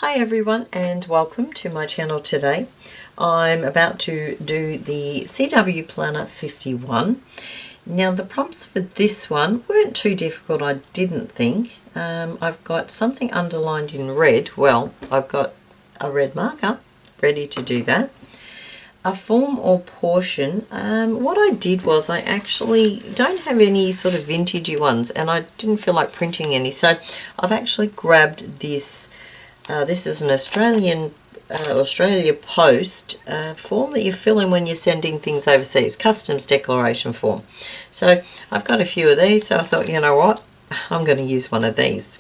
Hi everyone and welcome to my channel today. I'm about to do the CW Planner 51. Now the prompts for this one weren't too difficult, I didn't think. I've got something underlined in red. Well, I've got a red marker ready to do that. A form or portion. What I did was I actually don't have any sort of vintagey ones and I didn't feel like printing any, so I've actually grabbed this. This is an Australia Post form that you fill in when you're sending things overseas, customs declaration form. So I've got a few of these, so I thought, you know what, I'm going to use one of these.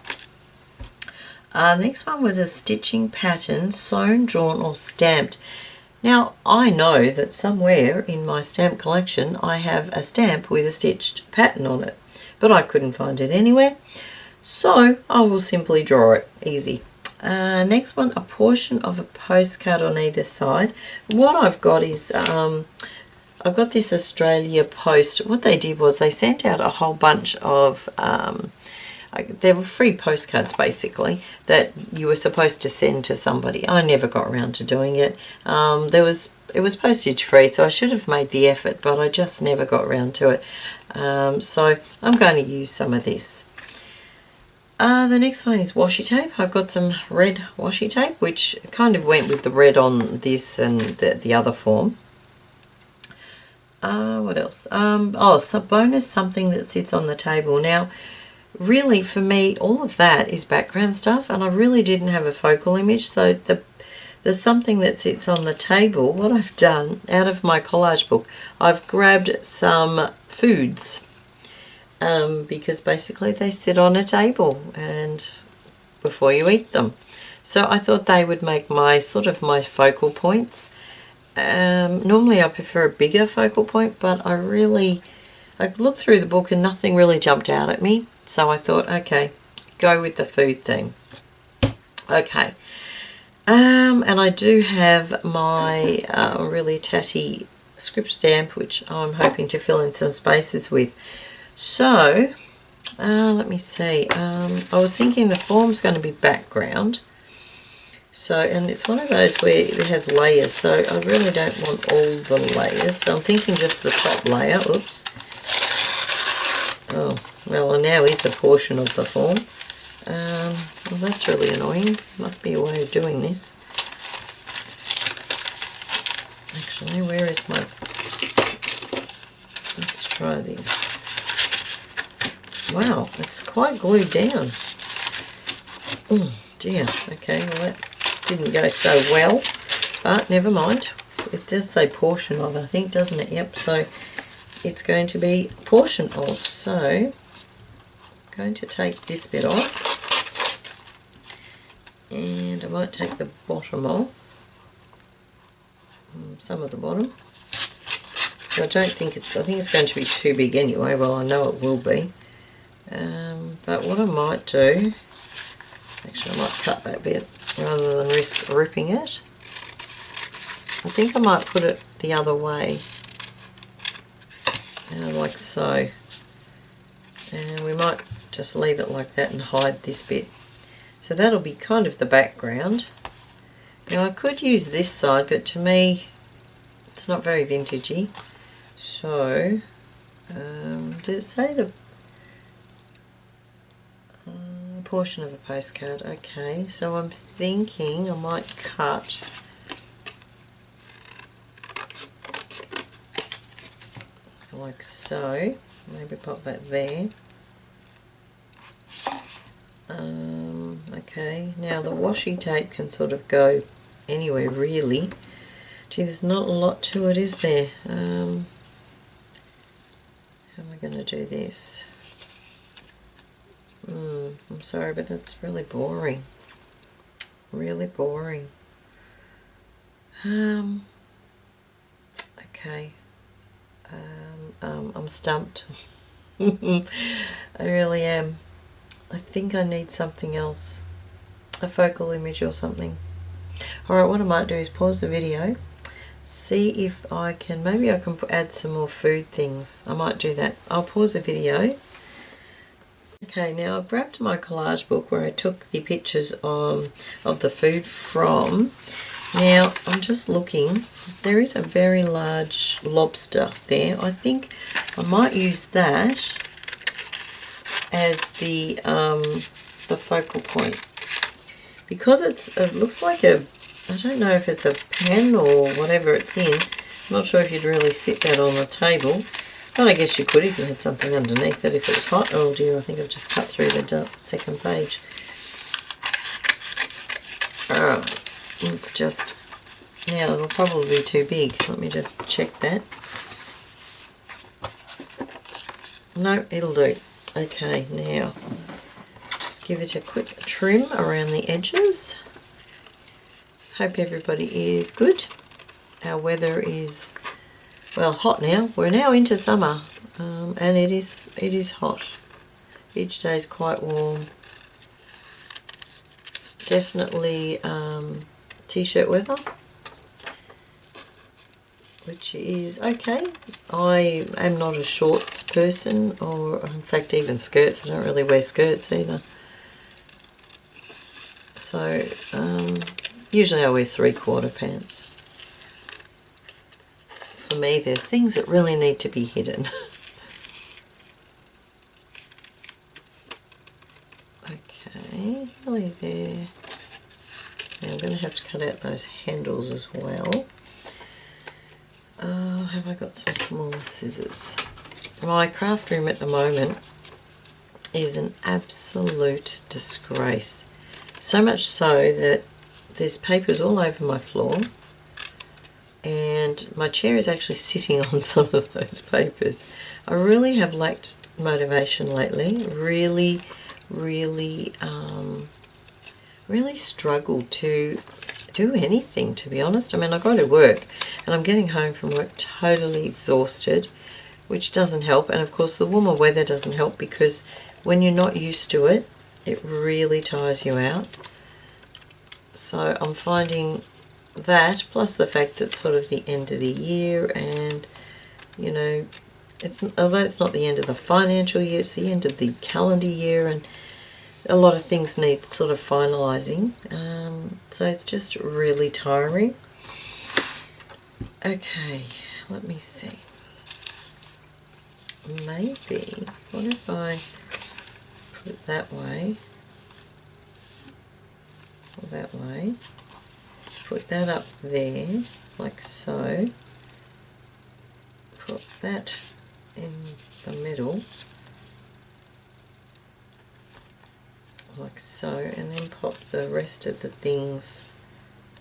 Next one was a stitching pattern, sewn, drawn or stamped. Now I know that somewhere in my stamp collection I have a stamp with a stitched pattern on it, but I couldn't find it anywhere, so I will simply draw it. Easy. Next one, a portion of a postcard on either side. What I've got is, I've got this Australia Post. What they did was they sent out a whole bunch of, they were free postcards basically that you were supposed to send to somebody. I never got around to doing it. It was postage free, so I should have made the effort, but I just never got around to it. So I'm going to use some of this. The next one is washi tape. I've got some red washi tape, which kind of went with the red on this and the other form. What else? So bonus, something that sits on the table. Now, really for me, all of that is background stuff, and I really didn't have a focal image, so there's something that sits on the table. What I've done, out of my collage book, I've grabbed some foods. Because basically they sit on a table and before you eat them. So I thought they would make my my focal points. Normally I prefer a bigger focal point, but I looked through the book and nothing really jumped out at me. So I thought, okay, go with the food thing. Okay. And I do have my really tatty script stamp, which I'm hoping to fill in some spaces with. So, let me see, I was thinking the form's going to be background, so, and it's one of those where it has layers, so I really don't want all the layers, so I'm thinking just the top layer. Oops. Oh, well, now is a portion of the form. Well, that's really annoying. Must be a way of doing this. Actually, where is my, let's try this. Wow, it's quite glued down. Oh dear, okay, well that didn't go so well, but never mind. It does say portion of, I think, doesn't it? Yep, so it's going to be portion of. So I'm going to take this bit off, and I might take the bottom off, some of the bottom. I don't think I think it's going to be too big anyway. Well, I know it will be. But what I might do, actually I might cut that bit rather than risk ripping it. I think I might put it the other way, like so, and we might just leave it like that and hide this bit. So that'll be kind of the background. Now I could use this side, but to me it's not very vintagey. So, did it say the portion of a postcard? Okay, so I'm thinking I might cut like so, maybe pop that there. Okay, now the washi tape can sort of go anywhere really. Gee, there's not a lot to it, is there? How am I going to do this? I'm sorry, but that's really boring. Really boring. Okay. I'm stumped. I really am. I think I need something else. A focal image or something. Alright, what I might do is pause the video, see if I can, maybe I can add some more food things. I might do that. I'll pause the video Okay, now I've grabbed my collage book where I took the pictures of the food from. Now I'm just looking, there is a very large lobster there. I think I might use that as the focal point, because it looks like a, I don't know if it's a pen or whatever it's in. I'm not sure if you'd really sit that on the table, but I guess you could if you had something underneath it if it was hot. Oh dear, I think I've just cut through the second page. Alright, it's just, now it'll probably be too big. Let me just check that. No, it'll do. Okay, now just give it a quick trim around the edges. Hope everybody is good. Our weather is, well, hot now. We're now into summer, and it is hot. Each day is quite warm. Definitely t-shirt weather, which is okay. I am not a shorts person, or in fact even skirts. I don't really wear skirts either. So usually I wear 3/4 pants. For me, there's things that really need to be hidden. Okay, nearly there. Now I'm going to have to cut out those handles as well. Have I got some smaller scissors? My craft room at the moment is an absolute disgrace. So much so that there's papers all over my floor, and my chair is actually sitting on some of those papers. I really have lacked motivation lately. Really struggled to do anything, to be honest. I mean, I go to work and I'm getting home from work totally exhausted, which doesn't help. And of course the warmer weather doesn't help, because when you're not used to it, it really tires you out. So I'm finding that, plus the fact that it's sort of the end of the year, and you know, although it's not the end of the financial year, it's the end of the calendar year, and a lot of things need sort of finalising, so it's just really tiring. Okay, let me see. Maybe, what if I put it that way, or that way, put that up there, like so, put that in the middle, like so, and then pop the rest of the things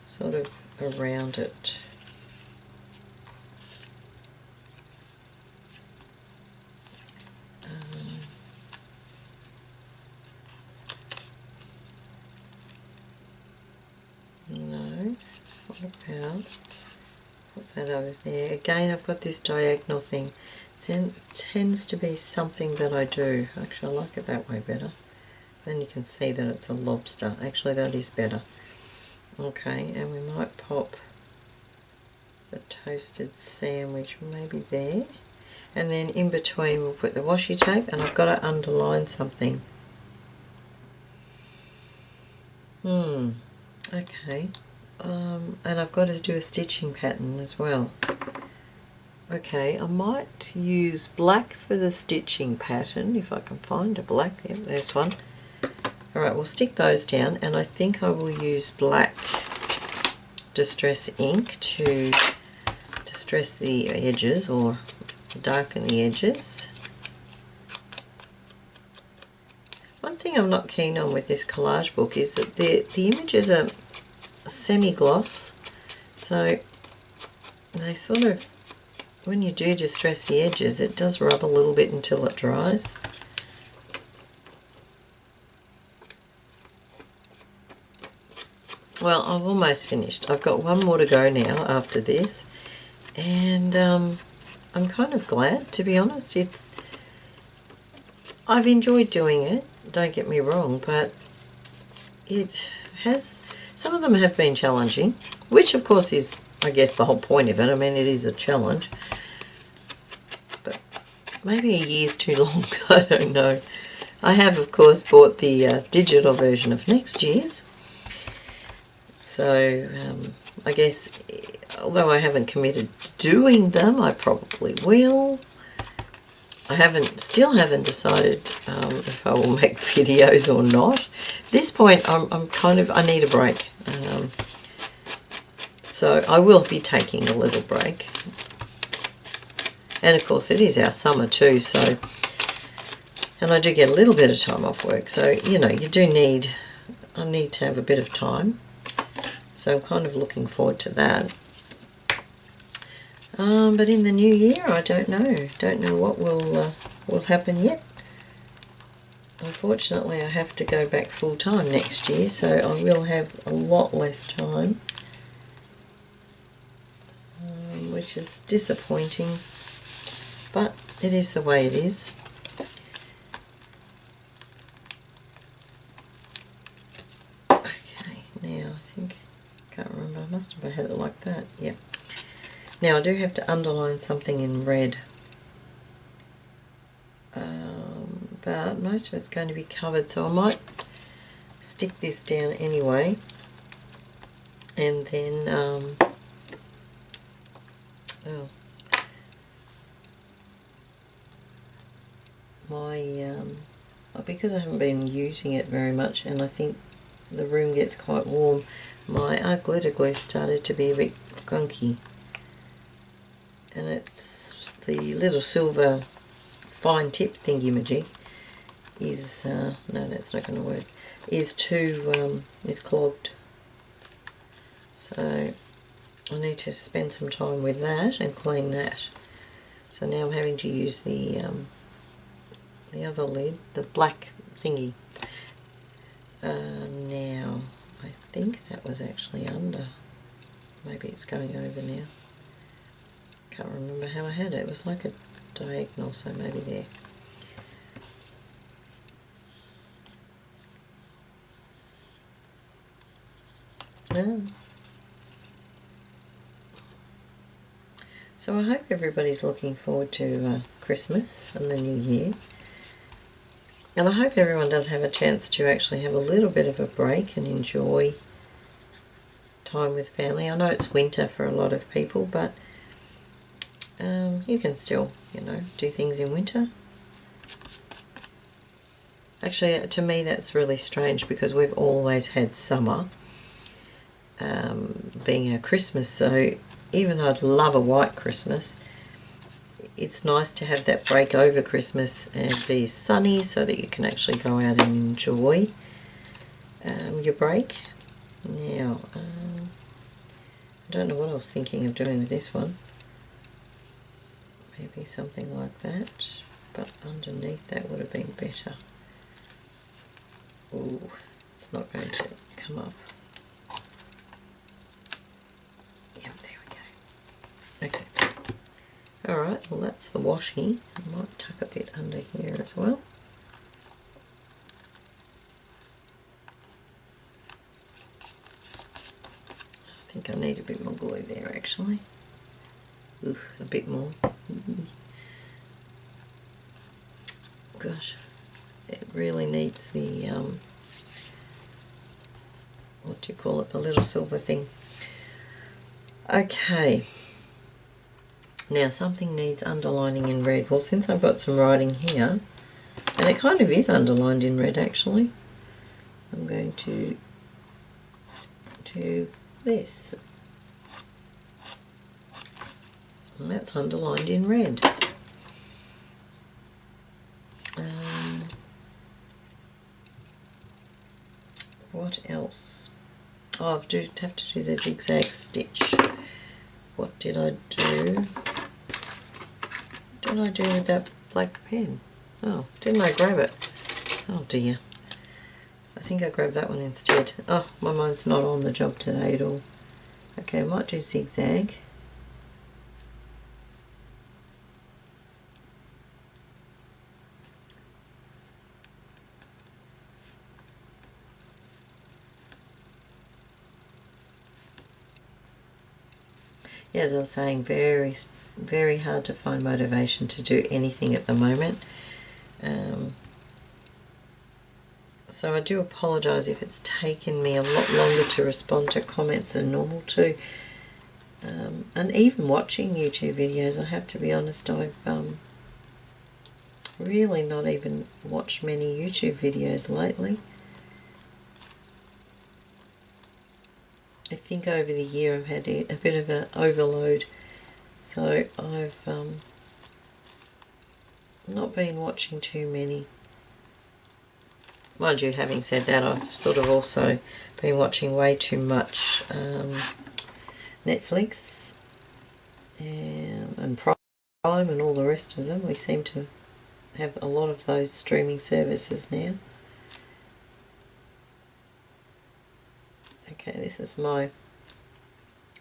sort of around it. No, what about, put that over there. Again, I've got this diagonal thing. It tends to be something that I do. Actually, I like it that way better. Then you can see that it's a lobster. Actually, that is better. Okay, and we might pop the toasted sandwich maybe there. And then in between we'll put the washi tape, and I've got to underline something. Okay. And I've got to do a stitching pattern as well. Okay, I might use black for the stitching pattern, if I can find a black. Yep, there's one. Alright, we'll stick those down, and I think I will use black distress ink to distress the edges, or darken the edges. One thing I'm not keen on with this collage book is that the images are semi-gloss, so they sort of, when you do distress the edges, it does rub a little bit until it dries. Well, I've almost finished. I've got one more to go now after this, and I'm kind of glad, to be honest. I've enjoyed doing it, don't get me wrong, but it has, some of them have been challenging, which of course is, I guess, the whole point of it. I mean, it is a challenge, but maybe a year's too long, I don't know. I have, of course, bought the digital version of next year's. So I guess, although I haven't committed to doing them, I probably will. I still haven't decided if I will make videos or not. At this point, I need a break. So I will be taking a little break. And of course, it is our summer too, so, and I do get a little bit of time off work, so, you know, I need to have a bit of time. So I'm kind of looking forward to that. But in the new year, I don't know what will happen yet. Unfortunately, I have to go back full time next year, so I will have a lot less time, which is disappointing, but it is the way it is. Okay, now I think, can't remember, I must have had it like that, yeah. Now I do have to underline something in red, but most of it's going to be covered, so I might stick this down anyway, and then because I haven't been using it very much, and I think the room gets quite warm, my glitter glue started to be a bit gunky, and it's the little silver fine tip thingy-majig is no, that's not going to work, is clogged, so I need to spend some time with that and clean that. So now I'm having to use the other lid, the black thingy. Now I think that was actually under, maybe it's going over now, can't remember how I had it, it was like a diagonal, so maybe there. So I hope everybody's looking forward to Christmas and the New Year. And I hope everyone does have a chance to actually have a little bit of a break and enjoy time with family. I know it's winter for a lot of people, but you can still, you know, do things in winter. Actually, to me that's really strange because we've always had summer being our Christmas, so even though I'd love a white Christmas, it's nice to have that break over Christmas and be sunny so that you can actually go out and enjoy your break. Now, I don't know what I was thinking of doing with this one. Maybe something like that, but underneath that would have been better. Ooh, it's not going to come up. Yep, there we go. Okay. Alright, well that's the washi. I might tuck a bit under here as well. I think I need a bit more glue there actually. Ooh, a bit more. Gosh, it really needs the, what do you call it, the little silver thing. Okay. Now something needs underlining in red. Well, since I've got some writing here, and it kind of is underlined in red actually, I'm going to do this. And that's underlined in red. What else? Oh, I have to do the zigzag stitch. What did I do? What did I do with that black pen? Oh, didn't I grab it? Oh dear. I think I grabbed that one instead. Oh, my mind's not on the job today at all. Okay, I might do zigzag. Yeah, as I was saying, very hard to find motivation to do anything at the moment. So I do apologise if it's taken me a lot longer to respond to comments than normal too. And even watching YouTube videos, I have to be honest, I've really not even watched many YouTube videos lately. I think over the year I've had a bit of an overload, so I've not been watching too many. Mind you, having said that, I've sort of also been watching way too much Netflix and Prime and all the rest of them. We seem to have a lot of those streaming services now. Okay, this is my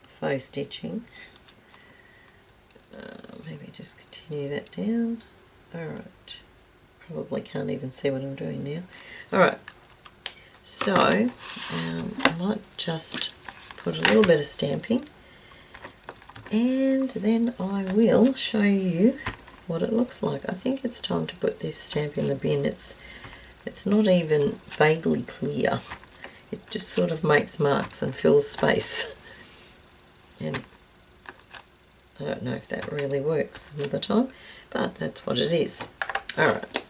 faux stitching. Maybe just continue that down. Alright, probably can't even see what I'm doing now. Alright, so I might just put a little bit of stamping, and then I will show you what it looks like. I think it's time to put this stamp in the bin. It's not even vaguely clear. It just sort of makes marks and fills space. And I don't know if that really works some of the time, but that's what it is. Alright.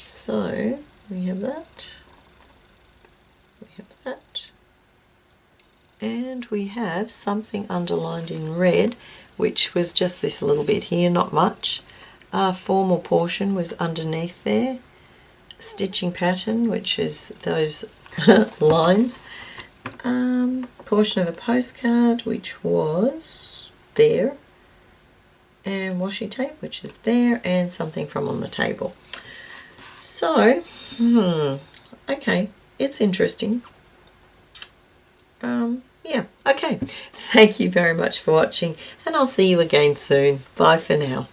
So we have that. We have that. And we have something underlined in red, which was just this little bit here, not much. Our formal portion was underneath there. Stitching pattern, which is those lines. Portion of a postcard, which was there. And washi tape, which is there. And something from on the table. So, okay, it's interesting. Yeah, okay. Thank you very much for watching, and I'll see you again soon. Bye for now.